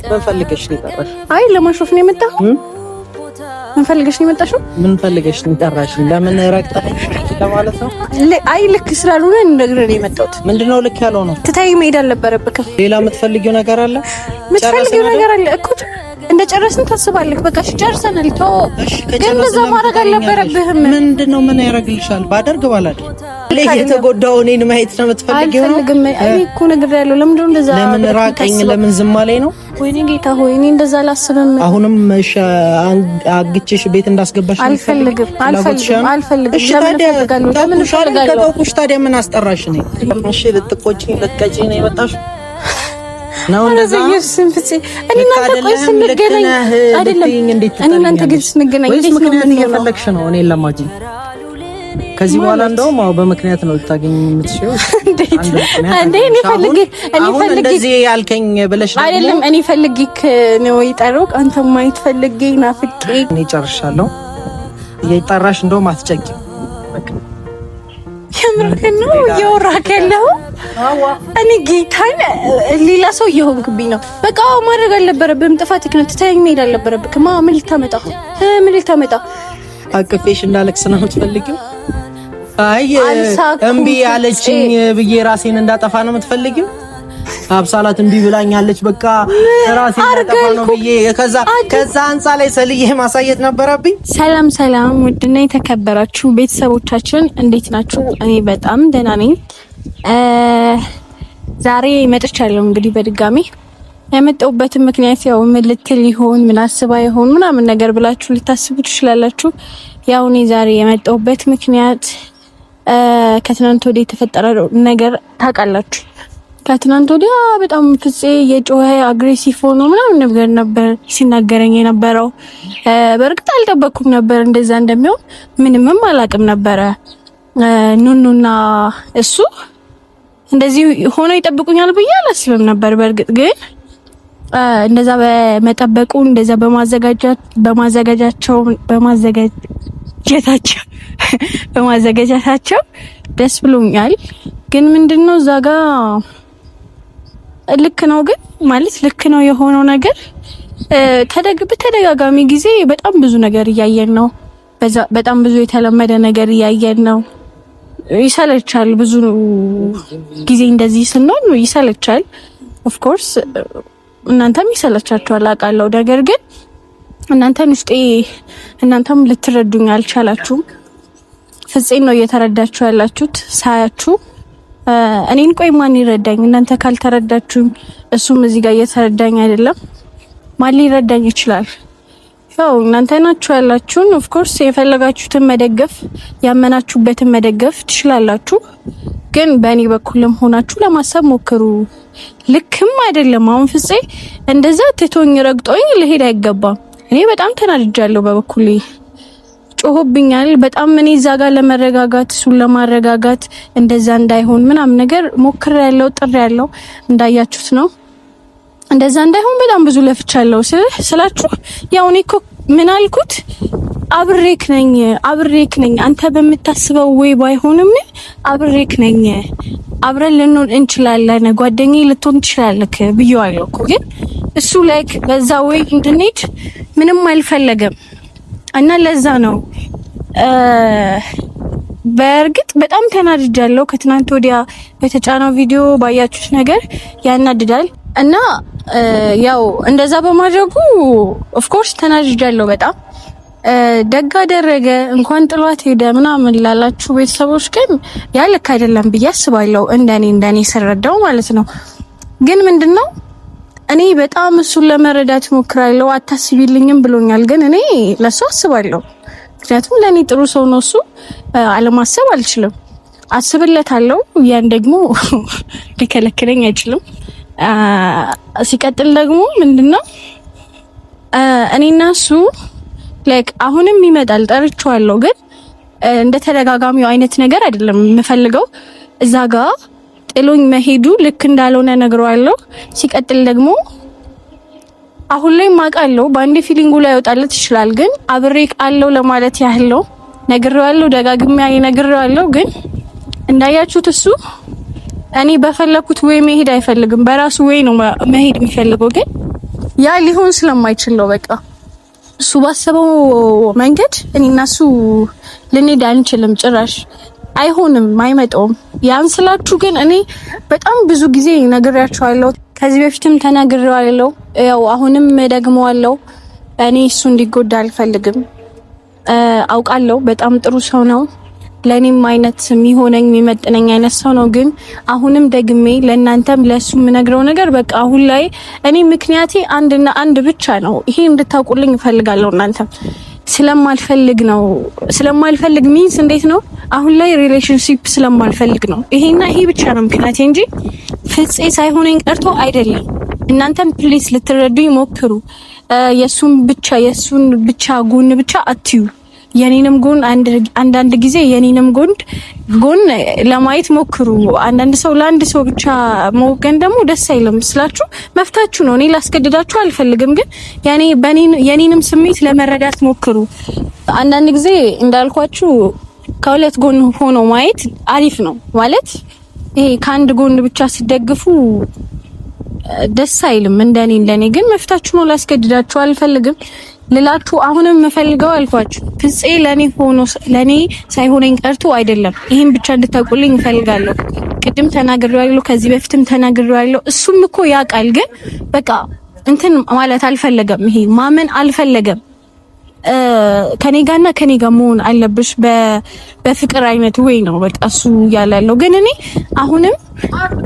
ምን ፈልገሽ ነው የጠራሽ? አይ ለማሾፍ ነው የመጣው። ምን ፈልገሽ ነው የመጣሽው? ምን ፈልገሽ ነው የጠራሽ? ለምን ረቅጠሽ ለማለት ነው? አይ ልክ ስላልሆነ እንደግረ ነው የመጣሁት። ምንድነው ልክ ያለው ነው? ትታይ መሄድ አልነበረብክም። ሌላ የምትፈልጊው ነገር አለ? የምትፈልጊው ነገር አለ እኮ እንደጨረስን ታስባለህ። በቃ ጨርሰናል። ተው ግን እንደዛ ማድረግ አልነበረብህም። ምንድነው ምን ያደርግልሻል? ባደርግ ባላደርግ የተጎዳው እኔን ማየት ነው የምትፈልጊው? አልፈልግም። እኔ እኮ ነገር ያለው ለምንድን ነው እንደዛ? ለምን ራቀኝ? ለምን ዝም አለኝ ነው? ወይኔ ጌታ ሆይ እኔ እንደዛ አላስብም። አሁንም አግቼሽ ቤት እንዳስገባሽ አልፈልግም። እሺ ታዲያ ከተውኩሽ ታዲያ ምን አስጠራሽ? ነኝ እሺ ልትቆጪኝ ልትቀጪኝ ነው የመጣሽው? ነው እንደዛ እኔ እናንተ ቆይ ስንገናኝ አይደለም እኔ እናንተ ግን ስንገናኝ እንዴት ነው ምን እየፈለግሽ ነው? እኔ ለማግኘት ከዚህ በኋላ እንደውም በምክንያት ነው ልታገኝ የምትሽው። እንዴ እኔ ፈልጌ እንደዚህ ያልከኝ ብለሽ ነው አይደለም? እኔ ፈልጌ ነው የጠራሁት። አንተ ማየት ፈልጌ ናፍቄ እኔ ጨርሻለሁ። እየጠራሽ እንደውም አትጨቂ። በቃ የምርህን ነው እያወራህ ያለው? እኔ ጌታን ሌላ ሰው እየሆንክብኝ ነው። በቃ ማድረግ አልነበረብህም። ጥፋትህ ነው። ትተኸኝ መሄድ አልነበረብህም። ምን ልታመጣ አቅፌሽ እንዳለቅስ ነው የምትፈልጊው? አይ እምቢ ያለችኝ ብዬ ራሴን እንዳጠፋ ነው የምትፈልጊው? አብሳላት እምቢ ብላኛለች በቃ ራሴን እንዳጠፋ ነው ብዬ ከዛ አንጻ ላይ ሰልዬ ማሳየት ነበረብኝ። ሰላም ውድና የተከበራችሁ ቤተሰቦቻችን እንዴት ናችሁ? እኔ በጣም ደህና ነኝ። ዛሬ መጥቻለሁ። እንግዲህ በድጋሚ የመጣሁበትን ምክንያት ያው ምን ልትል ይሆን ምን አስባ ይሆን ምናምን ነገር ብላችሁ ልታስቡ ትችላላችሁ። ያው እኔ ዛሬ የመጣሁበት ምክንያት ከትናንት ወዲያ የተፈጠረው ነገር ታውቃላችሁ። ከትናንት ወዲያ በጣም ፍፄ የጮኸ አግሬሲቭ ሆኖ ምናምን ነገር ነበር ሲናገረኝ የነበረው። በእርግጥ አልጠበቅኩም ነበር እንደዛ እንደሚሆን፣ ምንምም አላውቅም ነበረ። ኑኑና እሱ እንደዚህ ሆኖ ይጠብቁኛል ብዬ አላስብም ነበር። በእርግጥ ግን እንደዛ በመጠበቁ እንደዛ በማዘጋጀታቸው ደስ ብሎኛል። ግን ምንድነው እዛ ጋር ልክ ነው ግን ማለት ልክ ነው የሆነው ነገር በተደጋጋሚ ጊዜ በጣም ብዙ ነገር እያየን ነው። በጣም ብዙ የተለመደ ነገር እያየን ነው። ይሰለቻል። ብዙ ጊዜ እንደዚህ ስንሆን ይሰለቻል። ኦፍ ኮርስ እናንተም ይሰለቻችኋል አውቃለሁ። ነገር ግን እናንተም ልትረዱኝ አልቻላችሁም። ፍፄን ነው እየተረዳችሁ ያላችሁት ሳያችሁ። እኔን ቆይ ማን ይረዳኝ? እናንተ ካልተረዳችሁኝ እሱም እዚህ ጋር እየተረዳኝ አይደለም። ማን ሊረዳኝ ይችላል? ያው እናንተ ናችሁ ያላችሁን። ኦፍ ኮርስ የፈለጋችሁትን መደገፍ ያመናችሁበትን መደገፍ ትችላላችሁ። ግን በእኔ በኩልም ሆናችሁ ለማሰብ ሞክሩ። ልክም አይደለም። አሁን ፍፄ እንደዛ ትቶኝ ረግጦኝ ልሄድ አይገባም። እኔ በጣም ተናድጃለሁ። በበኩሌ ጮሆብኛል በጣም። እኔ እዛ ጋር ለመረጋጋት እሱን ለማረጋጋት እንደዛ እንዳይሆን ምናምን ነገር ሞክሬያለሁ፣ ጥሬያለሁ። እንዳያችሁት ነው። እንደዛ እንዳይሆን በጣም ብዙ ለፍቻለሁ ስላችሁ ያው እኔ እኮ ምን አልኩት? አብሬክ ነኝ አንተ በምታስበው ወይ ባይሆንም አብሬክ ነኝ፣ አብረን ልንሆን እንችላለን፣ ጓደኛዬ ልትሆን ትችላለህ ብዬዋለሁ እኮ። ግን እሱ ላይክ በዛ ወይ እንድንሄድ ምንም አልፈለገም እና ለዛ ነው በእርግጥ በጣም ተናድጃለሁ። ከትናንት ወዲያ በተጫነው ቪዲዮ ባያችሁት ነገር ያናድዳል እና ያው እንደዛ በማድረጉ ኦፍ ኮርስ ተናድጃለሁ በጣም። ደግ አደረገ እንኳን ጥሏት ሄደ ምናምን ላላችሁ ቤተሰቦች ግን ያ ልክ አይደለም ብዬ አስባለሁ። እንደኔ ስረዳው ማለት ነው። ግን ምንድነው እኔ በጣም እሱን ለመረዳት ሞክራለሁ። አታስቢልኝም ብሎኛል። ግን እኔ ለሱ አስባለሁ። ምክንያቱም ለኔ ጥሩ ሰው ነው እሱ። አለማሰብ አልችልም። አስብለታለሁ። ያን ደግሞ ሊከለክለኝ አይችልም። ሲቀጥል ደግሞ ምንድነው እኔና እሱ ላይክ አሁንም ይመጣል፣ ጠርቼዋለሁ። ግን እንደ ተደጋጋሚው አይነት ነገር አይደለም የምፈልገው። እዛ ጋር ጥሎኝ መሄዱ ልክ እንዳልሆነ ነግሬዋለሁ። ሲቀጥል ደግሞ አሁን ላይ ማውቃለሁ በአንዴ ፊሊንጉ ላይ ያወጣለት ይችላል። ግን አብሬ ቃለው ለማለት ያህል ነው ነግሬዋለሁ። ደጋግሜ ነግሬዋለሁ። ግን እንዳያችሁት እሱ እኔ በፈለኩት ወይ መሄድ አይፈልግም። በራሱ ወይ ነው መሄድ የሚፈልገው። ግን ያ ሊሆን ስለማይችል ነው በቃ እሱ ባሰበው መንገድ እኔና እሱ ልንሄድ አንችልም። ጭራሽ አይሆንም፣ አይመጣውም። ያን ስላችሁ ግን እኔ በጣም ብዙ ጊዜ ነግሬያቸዋለሁ። ከዚህ በፊትም ተናግሬዋለሁ። ያው አሁንም ደግመዋለሁ። እኔ እሱ እንዲጎዳ አልፈልግም። አውቃለሁ በጣም ጥሩ ሰው ነው። ለኔም አይነት የሚሆነኝ የሚመጥነኝ አይነት ሰው ነው። ግን አሁንም ደግሜ ለእናንተም ለሱ የምነግረው ነገር በቃ አሁን ላይ እኔ ምክንያቴ አንድና አንድ ብቻ ነው። ይሄ እንድታውቁልኝ እፈልጋለሁ። እናንተም ስለማልፈልግ ነው። ስለማልፈልግ ሚንስ እንዴት ነው? አሁን ላይ ሪሌሽንሺፕ ስለማልፈልግ ነው። ይሄና ይሄ ብቻ ነው ምክንያቴ እንጂ ፍፄ ሳይሆነኝ ቀርቶ አይደለም። እናንተም ፕሊስ ልትረዱኝ ሞክሩ። የሱን ብቻ ጎን ብቻ አትዩ። የኔንም ጎን አንዳንድ ጊዜ የኔንም ጎን ለማየት ሞክሩ። አንዳንድ ሰው ለአንድ ሰው ብቻ መወገን ደግሞ ደስ አይልም ስላችሁ መፍታችሁ ነው። እኔ ላስገድዳችሁ አልፈልግም፣ ግን የኔንም ስሜት ለመረዳት ሞክሩ። አንዳንድ ጊዜ እንዳልኳችሁ ከሁለት ጎን ሆኖ ማየት አሪፍ ነው ማለት ይሄ ከአንድ ጎን ብቻ ሲደግፉ ደስ አይልም። እንደኔ ግን መፍታችሁ ነው። ላስገድዳችሁ አልፈልግም ልላችሁ አሁንም የምፈልገው አልኳችሁ ፍፄ ለኔ ሳይሆነኝ ቀርቶ አይደለም። ይሄን ብቻ እንድታውቁልኝ እፈልጋለሁ። ቅድም ተናግሬዋለሁ፣ ከዚህ በፊትም ተናግሬዋለሁ። እሱም እኮ ያውቃል፣ ግን በቃ እንትን ማለት አልፈለገም። ይሄ ማመን አልፈለገም። ከኔ ጋር መሆን አለብሽ በፍቅር አይነት ወይ ነው በቃ እሱ ያላለው። ግን እኔ አሁንም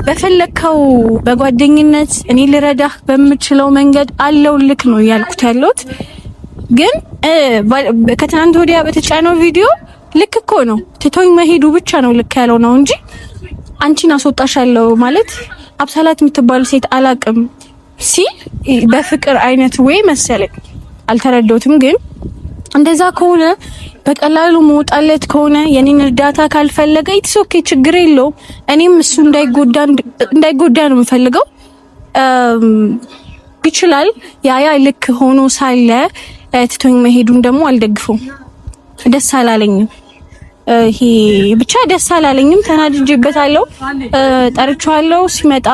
በፈለከው በጓደኝነት እኔ ልረዳህ በምችለው መንገድ አለው ልክ ነው ያልኩት ያለሁት። ግን ከትናንት ወዲያ በተጫነው ቪዲዮ ልክ እኮ ነው ትቶኝ መሄዱ ብቻ ነው ልክ ያለው ነው እንጂ አንቺን አስወጣሻለሁ ማለት አብሳላት የምትባል ሴት አላቅም በፍቅር አይነት ወይ መሰለኝ አልተረዳሁትም። ግን እንደዛ ከሆነ በቀላሉ መውጣለት ከሆነ የኔን እርዳታ ካልፈለገ ኢትስ ኦኬ፣ ችግር የለውም። እኔም እሱ እንዳይጎዳ ነው የምፈልገው። ይችላል ያ ልክ ሆኖ ሳለ ትቶኝ መሄዱን ደግሞ አልደግፈውም። ደስ አላለኝም። ይሄ ብቻ ደስ አላለኝም። ተናድጄበታለሁ። ጠርቼዋለሁ። ሲመጣ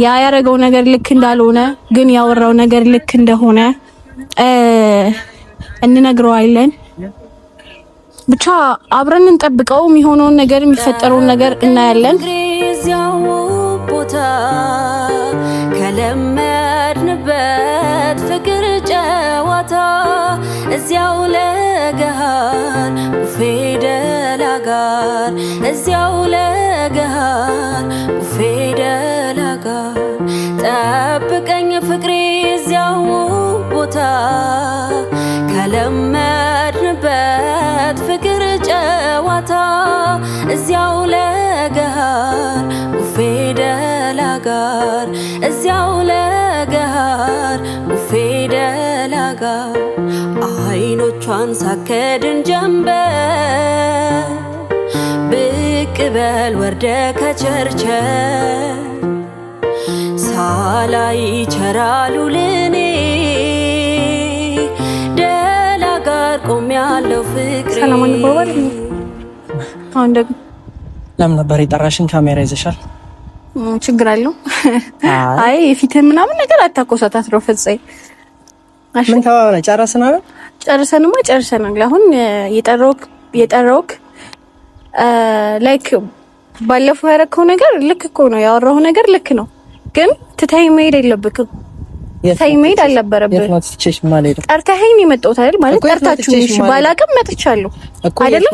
ያደረገው ነገር ልክ እንዳልሆነ ግን ያወራው ነገር ልክ እንደሆነ እንነግረዋለን። ብቻ አብረን እንጠብቀው። የሚሆነውን ነገር የሚፈጠረውን ነገር እናያለን። ከለመድንበት ፍቅር ጨዋታ እዚያው ለገሃር ፌደላ ጋር እዚያው ለገሃር ፌደላ ጋር ጠብቀኝ ፍቅሬ እዚያው ቦታ ከለመድንበት ፍቅር ጨዋታ እዚያው ለገሃር ፌደላ ጋር እዚያው ለገሃር ፌደላ ጋር አይኖቿን ሳከድን ጀንበር ብቅ በል ወርደ ከቸርቸር ሳላይ ቸራሉ ልኔ ደላ ጋር ቆም ያለው ፍቅሬ። ሰላም አለባባል። አሁን ደግሞ ለምን ነበር የጠራሽን? ካሜራ ይዘሻል? ችግር አለው? አይ የፊትህን ምናምን ነገር አታቆሳታት ነው ፍፄ። ምን ተባባለ? ጨረስናል? ጨርሰናል። አሁን የጠራውክ ላይክ ባለፈው ያደረከው ነገር ልክ እኮ ነው፣ ያወራው ነገር ልክ ነው። ግን ትተኸኝ መሄድ የለብክም። ትተኸኝ መሄድ አልነበረብህም። ጠርተኸኝ ነው የመጣሁት አይደል? ማለት ጠርታችሁ እሺ፣ ባላቅም መጥቻለሁ አይደል?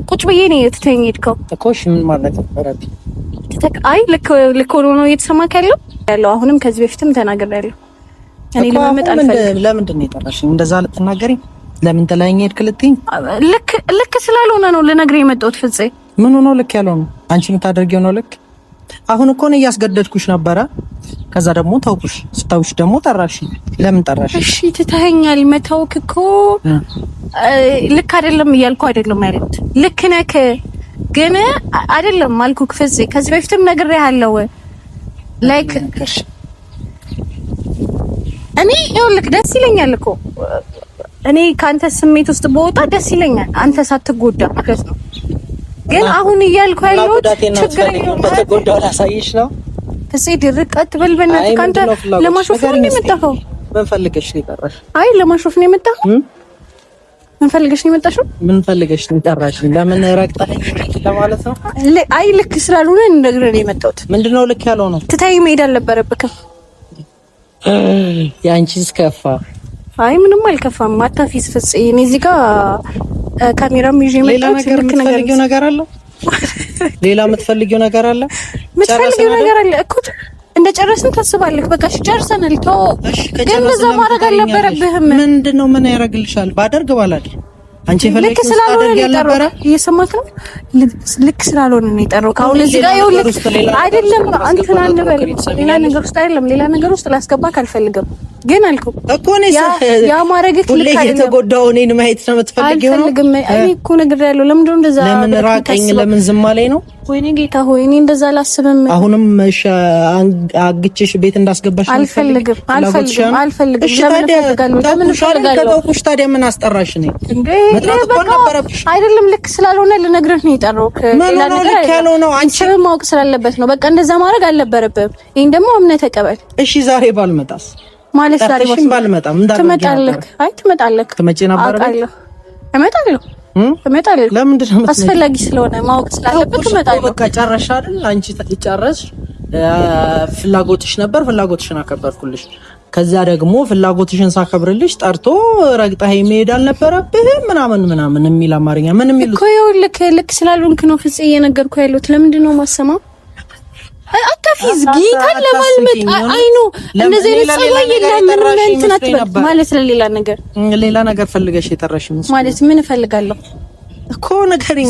ቁጭ ብዬ ነው ትተኸኝ ሄድከው እኮ። እሺ ምን ማለት ነበረብኝ? አይ ልክ ሆኖ ነው እየተሰማክ ያለው። አሁንም ከዚህ በፊትም ተናግሬያለሁ። እኔ ለመመጣ አልፈልግም። ለምንድን ነው የጠራሽኝ? እንደዛ ልትናገሪኝ? ለምን ጥላኝ ሄድክ ልትይኝ? ልክ ስላልሆነ ነው ልነግርህ የመጣሁት ፍፄ። ምን ሆኖ ልክ ያለው ነው? አንቺ የምታደርጊው ነው ልክ? አሁን እኮ ነው እያስገደድኩሽ ነበረ። ከዛ ደግሞ ተውኩሽ። ስታውሽ ደግሞ ጠራሽኝ። ለምን ጠራሽኝ? እሺ ትተኸኛል። መተውክ እኮ ልክ አይደለም እያልኩ አይደለም ማለት ልክ ነክ ግን አይደለም አልኩክ ፍፄ። ከዚህ በፊትም ነግሬሃለሁ። ላይክ እኔ ይኸውልህ ደስ ይለኛል እኮ እኔ ካንተ ስሜት ውስጥ በወጣ ደስ ይለኛል፣ አንተ ሳትጎዳ ማለት ነው። ግን አሁን እያልኩ ያለሁት ችግር የለውም። ተጎዳው ላሳይሽ ነው። ፍፄ ድርቅ አትበል በእናትህ። ካንተ ለማሾፍ ነው የመጣኸው? ምን ፈልገሽ ነው የጠራሽ? አይ ለማሾፍ ነው የመጣኸው? ምን ፈልገሽ ነው የመጣሽው? ምን ፈልገሽ ነው የጠራሽ? ለምን ረግጠኸኝ ለማለት ነው? አይ ልክ ስላልሆነ እንደግረ ነው የመጣሁት። ምንድነው ልክ ያለው ነው? ትታይ መሄድ አልነበረብክም። ያንቺስ ከፋ? አይ ምንም አልከፋም። አታፊስ ፍፄ። እኔ እዚህ ጋር ካሜራም ይዤ የመጣሁት ልክ ነገር አለ። ሌላ የምትፈልጊው ነገር አለ? የምትፈልጊው ነገር አለ እኮ እንደጨረስን ታስባለህ። በቃ እሺ ጨርሰናል። ግን እንደዛ ማድረግ አልነበረብህም። ምንድነው? ምን ያደርግልሻል? ባደርግ ባላደርግ አንቺ ልክ ስላልሆነ ነው የጠራው። እየሰማክ ነው? ልክ ስላልሆነ ነው የጠራው። ካሁን እዚህ ጋር ይኸውልህ፣ አይደለም አንተና አንበል ሌላ ነገር ውስጥ አይደለም፣ ሌላ ነገር ውስጥ ላስገባክ አልፈልግም። ግን አልኩህ እኮ ነው ያ ማድረግክ ልክ አይደለም። የተጎዳው እኔን ማየት ነው የምትፈልጊው? አልፈልግም። እኔ እኮ ነግሬያለሁ። ለምንድን ነው እንደዛ? ለምን ራቀኝ? ለምን ዝም አለኝ ነው? ወይኔ ጌታ ሆይ፣ እኔ እንደዛ አላስብም። አሁንም አግቼሽ ቤት እንዳስገባሽ አልፈልግም። ለምን እፈልጋለሁ? ታዲያ ምን አስጠራሽ? ነኝ መጥራት እኮ ነበረብሽ። አይደለም ልክ ስላልሆነ ልነግርህ ነው የጠራሁት። ሌላ ነገር ያለው ነው አንቺ ማወቅ ስላለበት ነው። በቃ እንደዛ ማድረግ አልነበረብህም። ይሄን ደግሞ አምነህ ተቀበል። እሺ ዛሬ ባልመጣስ? ማለት ዛሬ ባልመጣም ትመጣለህ? አይ ትመጣለህ። ትመጪ ነበር? እመጣለሁ። ለምንድን ነው አስፈላጊ ስለሆነ ማወቅ ስላለበት እመጣለሁ። በቃ ጨረሽ አይደል? አንቺ ጨረስሽ። ፍላጎትሽ ነበር፣ ፍላጎትሽን አከበርኩልሽ። ከዛ ደግሞ ፍላጎትሽን ሳከብርልሽ ጠርቶ ረግጠህ መሄድ አልነበረብህም ምናምን የሚል አማርኛ ምን የሚሉት እኮ ይኸውልህ፣ ልክ ስላልሆንክ ነው ፍፄ እየነገርኩህ ያለሁት። ለምንድን ነው የማሰማው? አታፊዝ ጌታን ለማልመጥ አይኑ እንደዚህ አይነት ጸባይ የለም። እንትን አትበል ማለት ሌላ ነገር ፈልገሽ የጠራሽኝ ማለት ምን እፈልጋለሁ እኮ ነገርኝ።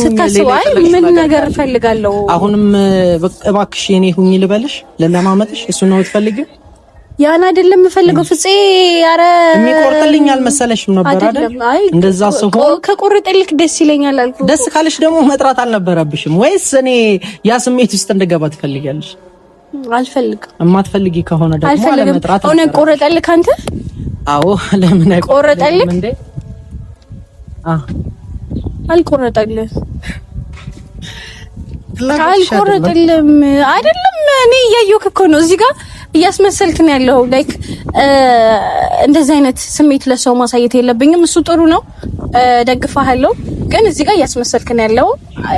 ምን ነገር እፈልጋለሁ? አሁንም እባክሽ የኔ ሁኚ ልበልሽ ለለማመጥሽ? እሱ ነው የምትፈልጊው? ያን አይደለም የምፈልገው ፍፄ። ኧረ የሚቆርጥልኝ አልመሰለሽም ነበር አይደል? እንደዛ ሲሆን ከቆርጥልክ ደስ ይለኛል አልኩ። ደስ ካለሽ ደግሞ መጥራት አልነበረብሽም ወይስ እኔ ያ ስሜት ውስጥ እንደገባ ትፈልጊያለሽ? አልፈልግም። የማትፈልጊ ከሆነ ደግሞ አለመጥራት ሆነ። ቆረጠልክ አንተ? አዎ። ለምን ቆረጠልክ እንዴ? አልቆረጠልህ አልቆረጠልም አይደለም። እኔ እያየሁህ እኮ ነው እዚህ ጋር እያስመሰልክ ነው ያለው። ላይክ እንደዚህ አይነት ስሜት ለሰው ማሳየት የለብኝም። እሱ ጥሩ ነው፣ ደግፋለሁ። ግን እዚህ ጋር እያስመሰልክ ነው ያለው።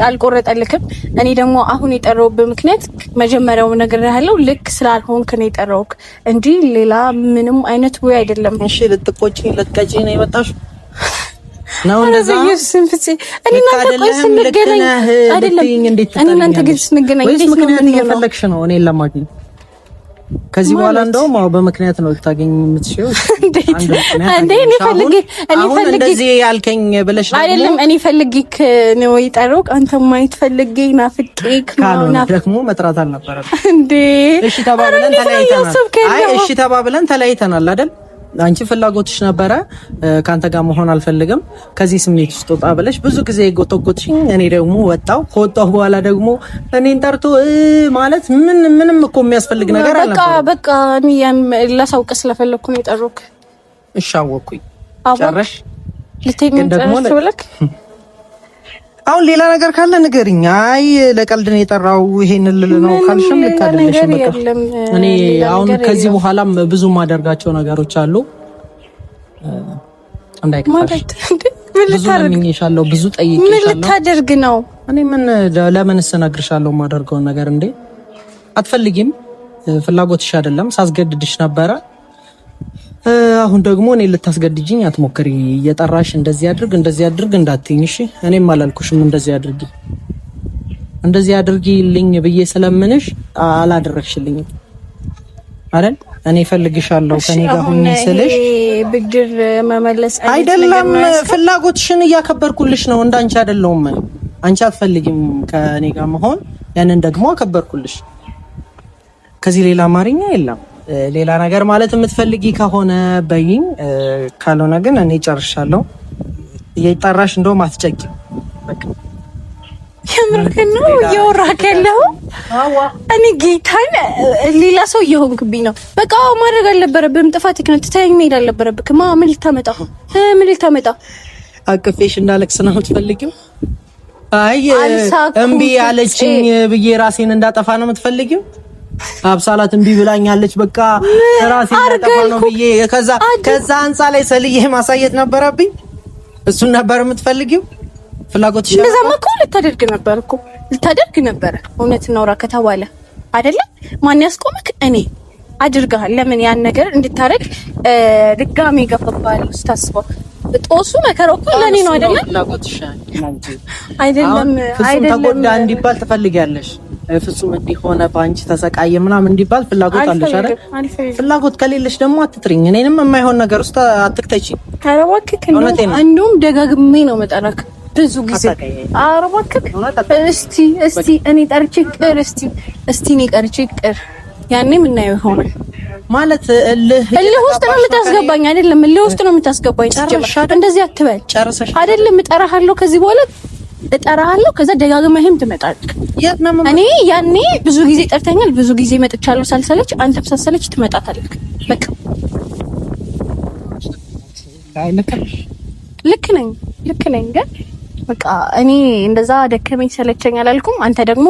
አልቆረጠልክም። እኔ ደግሞ አሁን የጠራሁበት ምክንያት መጀመሪያው ነገር ያለው ልክ ስላልሆንክ ነው የጠራሁት እንጂ ሌላ ምንም አይነት ወይ አይደለም። እሺ ልትቆጪኝ ልትቀጪኝ ነው የመጣሽው ነው? እንደዛ እኔ እናንተ ግን ስንገናኝ ወይስ ምክንያት እየፈለግሽ ነው እኔን ለማግኘት? ከዚህ በኋላ እንደውም በምክንያት ነው ልታገኝ የምትሽው። እንዴ እኔ ፈልጌ እንደዚህ ያልከኝ ብለሽ አይደለም። እኔ ፈልጌክ ነው የጠራሁት። አንተ ማየት ፈልጌ ናፍቄክ ነው። ደግሞ መጥራት አልነበረም እንዴ? እሺ ተባብለን ተለያይተናል አይደል? አንቺ ፍላጎትሽ ነበረ ካንተ ጋር መሆን አልፈልግም፣ ከዚህ ስሜት ውስጥ ወጣ ብለሽ ብዙ ጊዜ ጎተጎትሽኝ። እኔ ደግሞ ወጣው። ከወጣሁ በኋላ ደግሞ እኔን ጠርቶ ማለት ምንም እኮ የሚያስፈልግ ነገር አልነበረም። በቃ እኔ ላሳውቅ ስለፈለኩ ነው የጠሩክ። እሺ አወኩኝ። ጨረሽ? ልትሄድ ነው ብለክ? አሁን ሌላ ነገር ካለ ንገሪኝ። አይ ለቀልድ ነው የጠራው ይሄን ልል ነው ካልሽም ልክ አይደለሽም። በቃ እኔ አሁን ከዚህ በኋላም ብዙ ማደርጋቸው ነገሮች አሉ። እንዳይከፋሽ ብዙ ለምኜሻለሁ፣ ብዙ ጠይቄሻለሁ። ምን ልታደርግ ነው? እኔ ለምን እነግርሻለሁ የማደርገውን ነገር እንዴ? አትፈልጊም? ፍላጎትሽ አይደለም፣ ሳስገድድሽ ነበረ። አሁን ደግሞ እኔ ልታስገድጂኝ አትሞክሪ። እየጠራሽ እንደዚህ አድርግ እንዳትይኝ እሺ? እኔም አላልኩሽም እንደዚህ አድርጊልኝ ብዬ ስለምንሽ አላደረግሽልኝም አይደል? እኔ ፈልግሻለሁ ከኔ ጋር ሁኚ ስልሽ ብድር መመለስ አይደለም። ፍላጎትሽን እያከበርኩልሽ ነው። እንዳንቺ አይደለሁም። አንቺ አትፈልጊም ከኔ ጋር መሆን፣ ያንን ደግሞ አከበርኩልሽ። ከዚህ ሌላ አማርኛ የለም። ሌላ ነገር ማለት የምትፈልጊ ከሆነ በይኝ፣ ካልሆነ ግን እኔ ጨርሻለሁ። እየጠራሽ እንደውም አትጨቂም። በቃ የምርህን ነው እያወራህ ያለው? እኔ ጌታን ሌላ ሰው እየሆንክብኝ ነው። በቃ ማድረግ አልነበረብህም። ጥፋትህ ነው። ትተኸኝ መሄድ አልነበረብህም። ምን ልታመጣ? አቅፌሽ እንዳለቅስ ነው የምትፈልጊው? አይ እምቢ ያለችኝ ብዬ ራሴን እንዳጠፋ ነው የምትፈልጊው? አብሳላት እምቢ ብላኛለች በቃ ራሴን እንዳጠፋ ነው ብዬ ከዛ አንጻ ላይ ሰልዬ ማሳየት ነበረብኝ። እሱን ነበር የምትፈልጊው? ፍላጎትሽ እንደዛማ እኮ ልታደርግ ነበር። እውነት ነው ከተባለ አይደለ? ማን ያስቆመክ? እኔ አድርገሃል። ለምን ያን ነገር እንድታረግ ድጋሚ ገፈባል? ስታስበው ጦሱ መከራው እኮ ለኔ ነው አይደለ? ፍላጎትሽ አይደለም ተጎዳ እንዲባል ትፈልጊያለሽ? ፍጹም እንዲሆነ ባንቺ ተሰቃየ ምናምን እንዲባል ፍላጎት አለሽ አይደል? ፍላጎት ከሌለሽ ደግሞ አትጥሪኝ። እኔንም የማይሆን ነገር ውስጥ አትክተቺ። አረባክክ እንደውም ደጋግሜ ነው መጠራክ ብዙ ጊዜ። አረባክክ እስቲ እኔ ጠርቼ ቅር እስቲ እኔ ጠርቼ ቅር ያኔ ምን ነው ይሆናል ማለት እልህ ውስጥ ነው የምታስገባኝ አይደለም? እልህ ውስጥ ነው የምታስገባኝ። እንደዚህ አትበል። አይደለም እጠራሃለሁ፣ ከዚህ በኋላ እጠራሃለሁ፣ ከዛ ደጋግመህም ትመጣለህ። እኔ ያኔ ብዙ ጊዜ ጠርተኛል፣ ብዙ ጊዜ መጥቻለሁ ሳልሰለች፣ አንተም ሳልሰለች ትመጣታለህ። በቃ ልክ ነኝ ግን በቃ እኔ እንደዛ ደከመኝ ሰለቸኝ አላልኩም። አንተ ደግሞ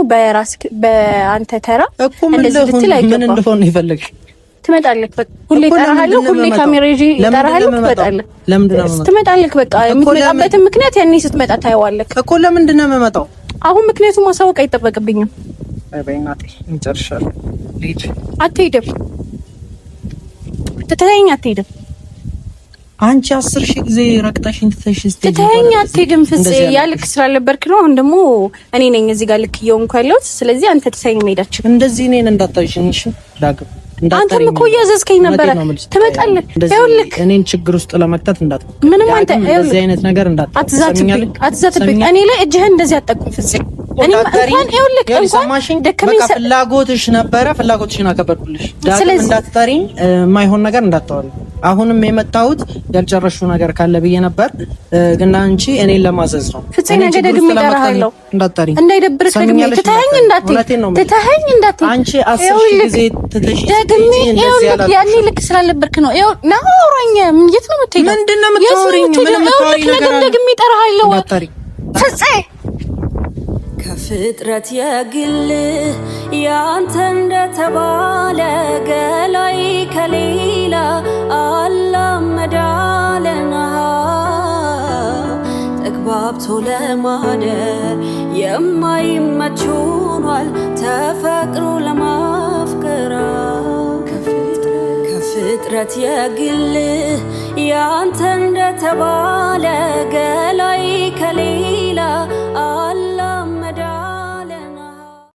በአንተ ተራ እንደዚህ ልትል አይገባም። ምን እንደሆነ ይፈልግሽ ትመጣለህ። በቃ ሁሌ እጠራሃለሁ፣ ሁሌ ካሜራ ይዤ እጠራሃለሁ፣ ትመጣለህ። ትመጣለህ። በቃ የምትመጣበትን ምክንያት ያኔ ስትመጣ ታየዋለህ እኮ። ለምንድን ነው የምመጣው? አሁን ምክንያቱም ማሳወቅ አይጠበቅብኝም። በእናቴ እንጨርሻለሁ። ልጅ አትሄድም፣ ትተኸኝ አትሄድም። አንቺ 10,000 ጊዜ ረቅጠሽኝ ትተኸኝ አትሄድም። ፍፄ ያልክ ስላልነበርክ ነው። አሁን ደግሞ እኔ ነኝ እዚህ ጋር ልክ እየሆንኩ ያለሁት። ስለዚህ አንተ ትተኸኝ መሄዳችን እንደዚህ እኔን እንዳታይሽኝ እሺ ዳግም። አንተም እኮ እያዘዝከኝ ነበረ። ትመጣለህ። ይኸውልህ እኔን ችግር ውስጥ ለመክተት እንዳትሞክር። ምንም አንተ እንደዚህ አይነት ነገር አትዛትብኝ። እኔ ላይ እጅህን እንደዚህ አትጠቁም ፍፄ። እኔ እንኳን ይኸውልህ እንኳን ደከመኝ። ፍላጎትሽ ነበረ፣ ፍላጎትሽን አከበርኩልሽ። ዳግም እንዳትጠሪኝ፣ የማይሆን ነገር እንዳታወሪ። አሁንም የመጣሁት ያልጨረሽው ነገር ካለ ብዬ ነበር፣ ግን አንቺ እኔን ለማዘዝ ነው። ፍፄ ነገ ደግሜ እጠራሃለሁ፣ እንዳትጠሪኝ፣ እንዳይደብርህ ደግሜ ትተኸኝ እንዳትሄድ አንቺ 10,000 ጊዜ ትተሽ ደግሜ ይኸውልህ ያኔ ልክ ስላልነበርክ ነው። ይኸው ና አውራኝ። የት ነው የምትሄደው? ምንድን ነው የምታወሪኝ? ምን የምታወሪ ነገር አለ? ደግሜ እጠራሃለሁ ፍፄ። ከፍጥረት የግል ያንተ እንደተባለ ገላይ ከሌላ አላመዳለና ተግባብቶ ለማደር የማይመች ሆኗል ተፈቅሮ ለማፍቀራ። ከፍጥረት የግል ያንተ እንደተባለ ገላይ ከሌላ